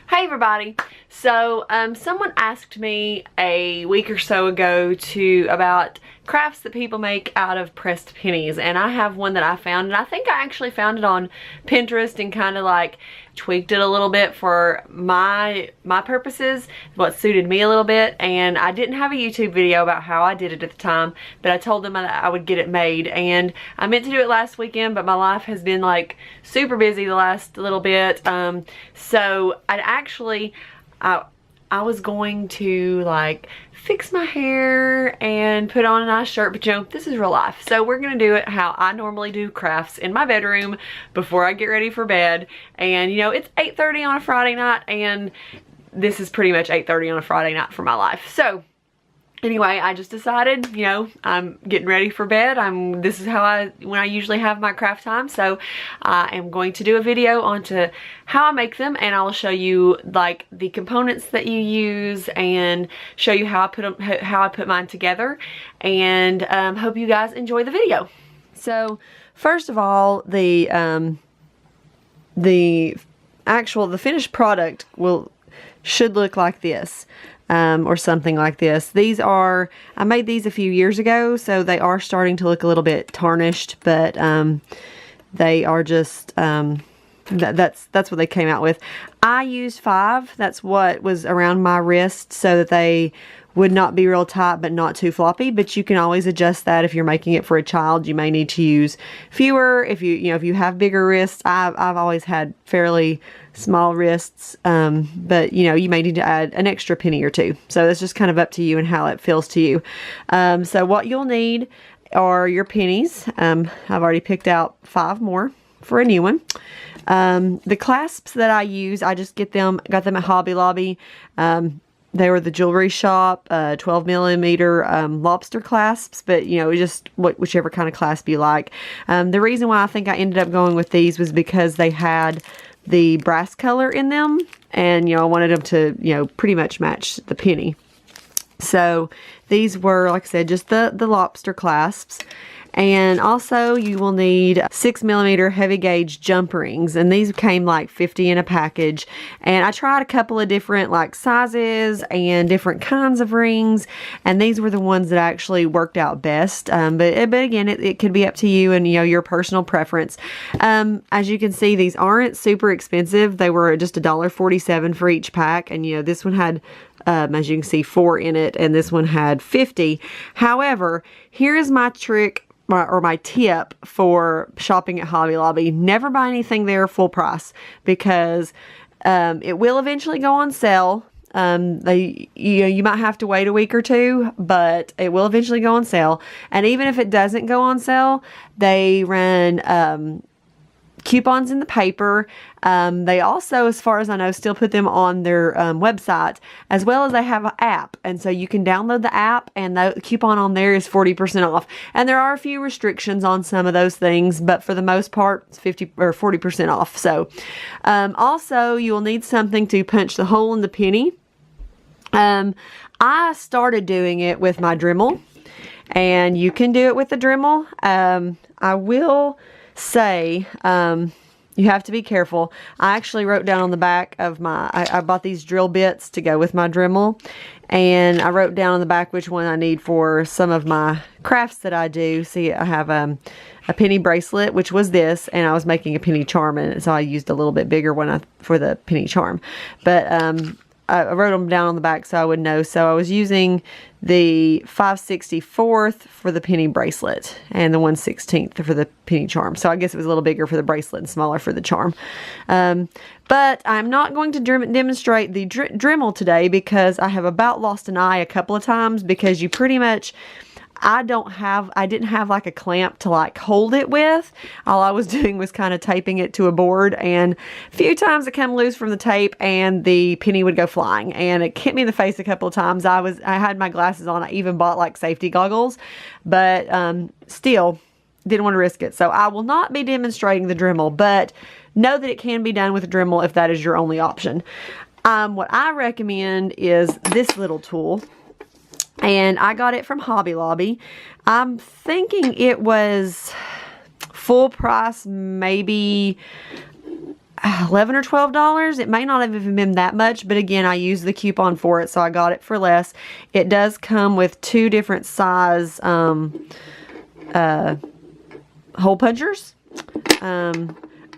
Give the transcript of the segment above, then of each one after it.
Hey everybody. So someone asked me a week or so ago about crafts that people make out of pressed pennies, and I have one that I found, and I think I actually found it on Pinterest and kind of like tweaked it a little bit for my purposes, what suited me a little bit. And I didn't have a YouTube video about how I did it at the time, but I told them that I would get it made, and I meant to do it last weekend, but my life has been like super busy the last little bit. So I was going to like fix my hair and put on a nice shirt, but you know, this is real life. So we're gonna do it how I normally do crafts in my bedroom before I get ready for bed. And you know, it's 8:30 on a Friday night, and this is pretty much 8:30 on a Friday night for my life. So anyway, I just decided, you know, I'm getting ready for bed. This is when I usually have my craft time. So I am going to do a video onto how I make them, and I'll show you like the components that you use and show you how I put mine together, and hope you guys enjoy the video. So first of all, the finished product should look like this. Or something like this. I made these a few years ago, so they are starting to look a little bit tarnished, but they are just, that's what they came out with. I used 5, that's what was around my wrist, so that they would not be real tight but not too floppy, but you can always adjust that. If you're making it for a child, you may need to use fewer. If you have bigger wrists, I've always had fairly small wrists, but you know, you may need to add an extra penny or two. So that's just kind of up to you and how it feels to you. So what you'll need are your pennies. I've already picked out 5 more for a new one. The clasps that I use, I just got them at Hobby Lobby. They were the jewelry shop, 12 millimeter lobster clasps, but you know, just whichever kind of clasp you like. The reason why I think I ended up going with these was because they had the brass color in them, and you know, I wanted them to, you know, pretty much match the penny. So these were, like I said, just the lobster clasps. And also you will need 6 millimeter heavy gauge jump rings, and these came like 50 in a package. And I tried a couple of different like sizes and different kinds of rings, and these were the ones that actually worked out best. But again, it could be up to you and, you know, your personal preference. As you can see, these aren't super expensive. They were just $1.47 for each pack, and you know, this one had as you can see 4 in it, and this one had 50. However, here is my trick, or my tip for shopping at Hobby Lobby. Never buy anything there full price, because it will eventually go on sale. You might have to wait a week or two, but it will eventually go on sale. And even if it doesn't go on sale, they run coupons in the paper. They also, as far as I know, still put them on their website, as well as they have an app, and so you can download the app, and the coupon on there is 40% off. And there are a few restrictions on some of those things, but for the most part, it's 50 or 40% off. So also you will need something to punch the hole in the penny. I started doing it with my Dremel, and you can do it with the Dremel. I will say you have to be careful. I actually wrote down on the back of I bought these drill bits to go with my Dremel, and I wrote down on the back which one I need for some of my crafts that I do. See, I have a penny bracelet, which was this, and I was making a penny charm, and so I used a little bit bigger one for the penny charm. But I wrote them down on the back so I would know. So I was using the 5/64 for the penny bracelet and the 1/16 for the penny charm. So I guess it was a little bigger for the bracelet and smaller for the charm. But I'm not going to demonstrate the Dremel today, because I have about lost an eye a couple of times, because you pretty much, I didn't have like a clamp to like hold it with. All I was doing was kind of taping it to a board, and a few times it came loose from the tape and the penny would go flying, and it hit me in the face a couple of times. I had my glasses on. I even bought like safety goggles, but still didn't want to risk it. So I will not be demonstrating the Dremel, but know that it can be done with a Dremel if that is your only option. What I recommend is this little tool. And I got it from Hobby Lobby. I'm thinking it was full price, maybe $11 or $12. It may not have even been that much, but again, I used the coupon for it, so I got it for less. It does come with 2 different size hole punchers.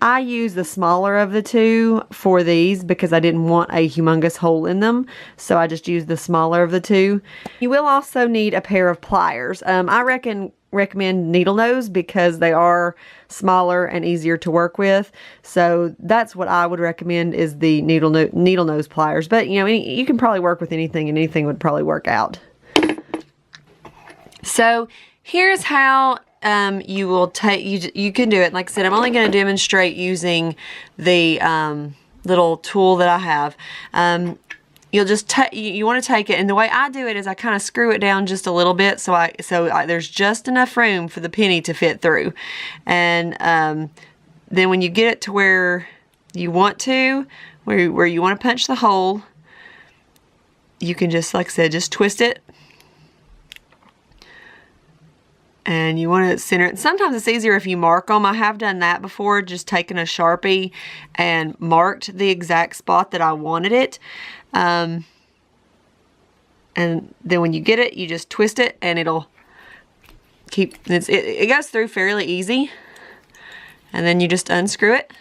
I use the smaller of the 2 for these because I didn't want a humongous hole in them, so I just used the smaller of the 2. You will also need a pair of pliers. I recommend needle nose because they are smaller and easier to work with, so that's what I would recommend, is the needle nose pliers. But you know, you can probably work with anything, and anything would probably work out. So here's how you will take, you can do it. Like I said, I'm only going to demonstrate using the little tool that I have. You'll just you want to take it, and the way I do it is I kind of screw it down just a little bit, so there's just enough room for the penny to fit through. And then when you get it to where you want to, where you want to punch the hole, you can just, like I said, just twist it. And you want to center it. Sometimes it's easier if you mark them. I have done that before, just taken a Sharpie and marked the exact spot that I wanted it. And then when you get it, you just twist it, and it'll keep, it goes through fairly easy. And then you just unscrew it.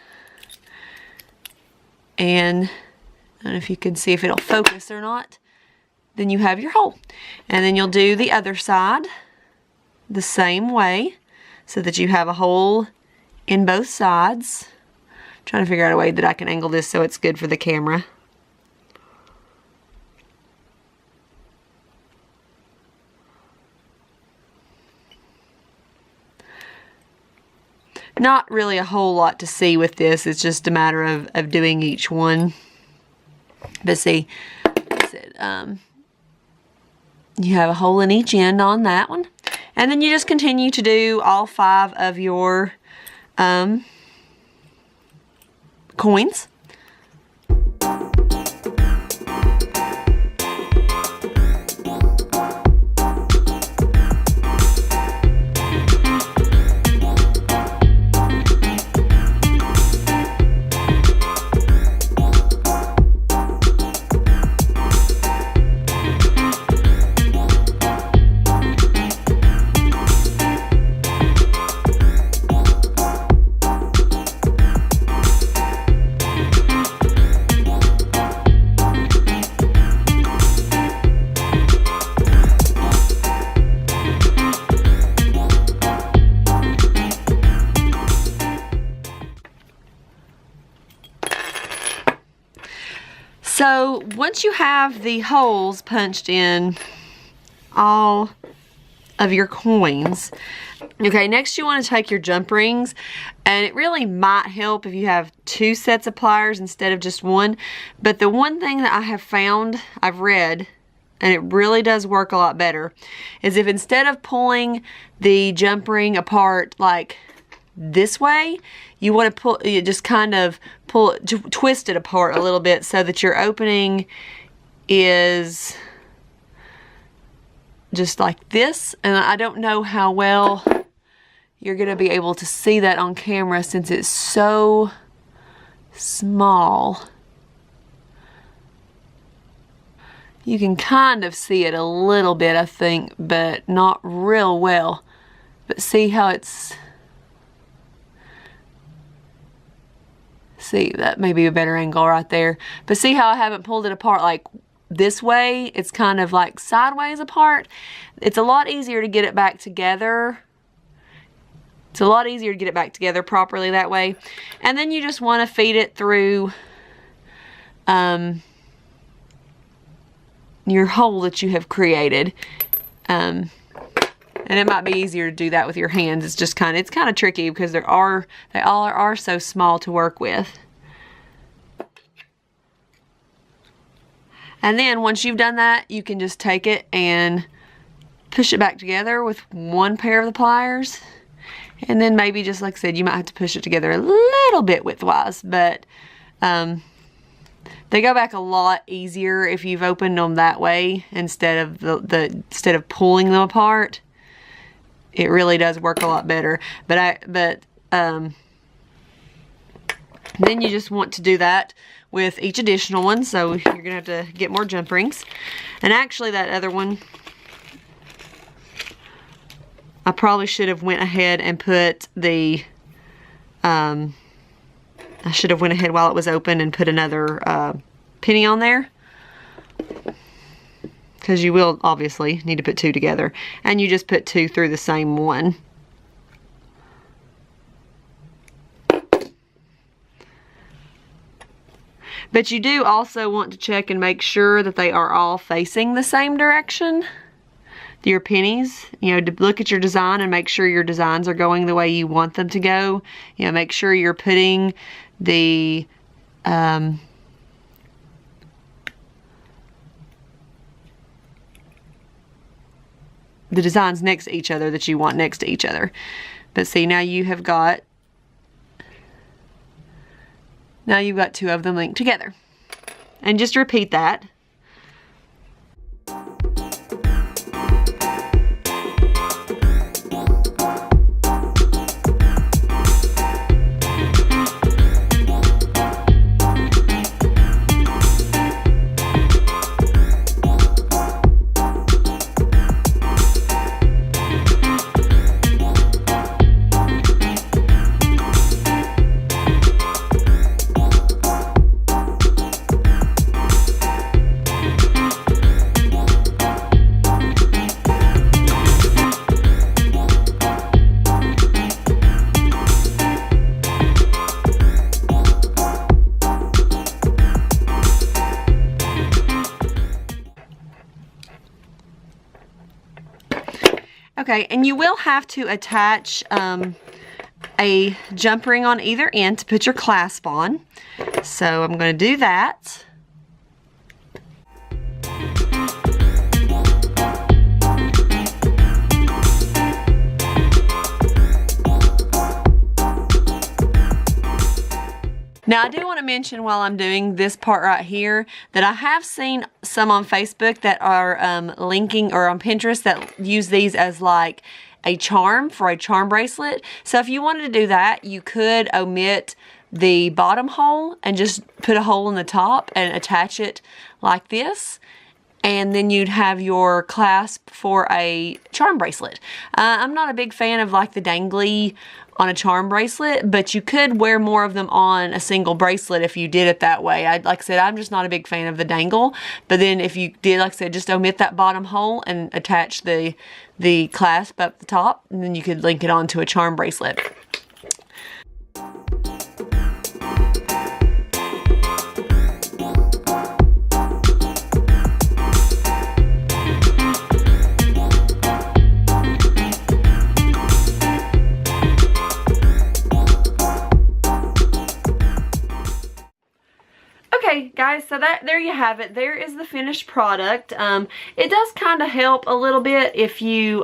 And I don't know if you can see if it'll focus or not. Then you have your hole. And then you'll do the other side the same way, so that you have a hole in both sides. I'm trying to figure out a way that I can angle this so it's good for the camera. Not really a whole lot to see with this. It's just a matter of doing each one. But see, you have a hole in each end on that one. And then you just continue to do all 5 of your coins. So once you have the holes punched in all of your coins, okay, next you want to take your jump rings, and it really might help if you have 2 sets of pliers instead of just 1. But the one thing that I have found, I've read, and it really does work a lot better, is if instead of pulling the jump ring apart like this way, you want to pull, you just kind of twist it apart a little bit so that your opening is just like this. And I don't know how well you're going to be able to see that on camera since it's so small. You can kind of see it a little bit, I think, but not real well. But see how it's... See, that may be a better angle right there. But see how I haven't pulled it apart like this way? It's kind of like sideways apart. It's a lot easier to get it back together. It's a lot easier to get it back together properly that way. And then you just want to feed it through your hole that you have created. And it might be easier to do that with your hands. It's just kind of tricky because they all are so small to work with. And then once you've done that, you can just take it and push it back together with 1 pair of the pliers. And then maybe, just like I said, you might have to push it together a little bit widthwise, but they go back a lot easier if you've opened them that way instead of pulling them apart. It really does work a lot better. But Then you just want to do that with each additional one, so you're gonna have to get more jump rings. And actually that other one, I probably should have went ahead and put the, I should have went ahead while it was open and put another penny on there, because you will obviously need to put two together, and you just put two through the same one. But you do also want to check and make sure that they are all facing the same direction. Your pennies, you know, to look at your design and make sure your designs are going the way you want them to go. You know, make sure you're putting the designs next to each other that you want next to each other. But see, now you have got, now you've got two of them linked together. And just repeat that. Okay, and you will have to attach a jump ring on either end to put your clasp on. So I'm going to do that. Now, I do want to mention while I'm doing this part right here that I have seen some on Facebook that are linking, or on Pinterest, that use these as like a charm for a charm bracelet. So if you wanted to do that, you could omit the bottom hole and just put a hole in the top and attach it like this. And then you'd have your clasp for a charm bracelet. I'm not a big fan of like the dangly on a charm bracelet, but you could wear more of them on a single bracelet if you did it that way. Like I said, I'm just not a big fan of the dangle, but then if you did, like I said, just omit that bottom hole and attach the clasp up the top, and then you could link it onto a charm bracelet. Okay guys, so there you have it. There is the finished product. It does kind of help a little bit if you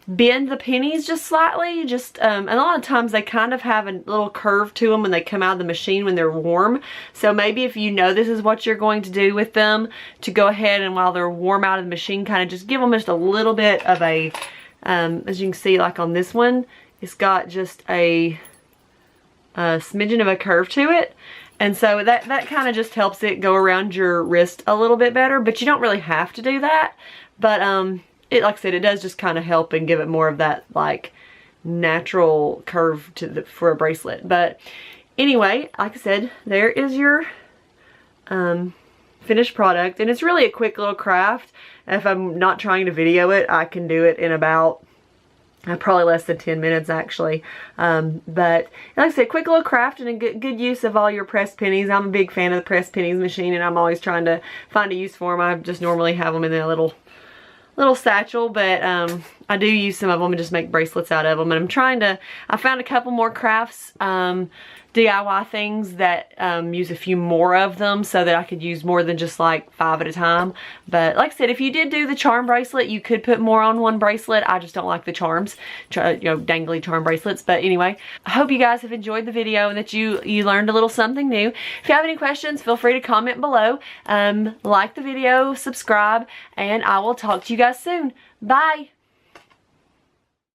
bend the pennies just slightly. A lot of times they kind of have a little curve to them when they come out of the machine when they're warm. So maybe if you know this is what you're going to do with them, to go ahead and while they're warm out of the machine, kind of just give them just a little bit of a, as you can see, like on this one, it's got just a smidgen of a curve to it. And so that kind of just helps it go around your wrist a little bit better, but you don't really have to do that. But like I said, it does just kind of help and give it more of that like natural curve for a bracelet. But anyway, like I said, there is your finished product, and it's really a quick little craft. If I'm not trying to video it, I can do it in about probably less than 10 minutes actually. But like I said, quick little craft and a good use of all your pressed pennies. I'm a big fan of the pressed pennies machine, and I'm always trying to find a use for them. I just normally have them in a little satchel, but I do use some of them and just make bracelets out of them. And I found a couple more crafts, DIY things that use a few more of them so that I could use more than just like 5 at a time. But like I said, if you did do the charm bracelet, you could put more on one bracelet. I just don't like the charms, dangly charm bracelets. But anyway, I hope you guys have enjoyed the video and that you learned a little something new. If you have any questions, feel free to comment below. Like the video, subscribe, and I will talk to you guys soon. Bye!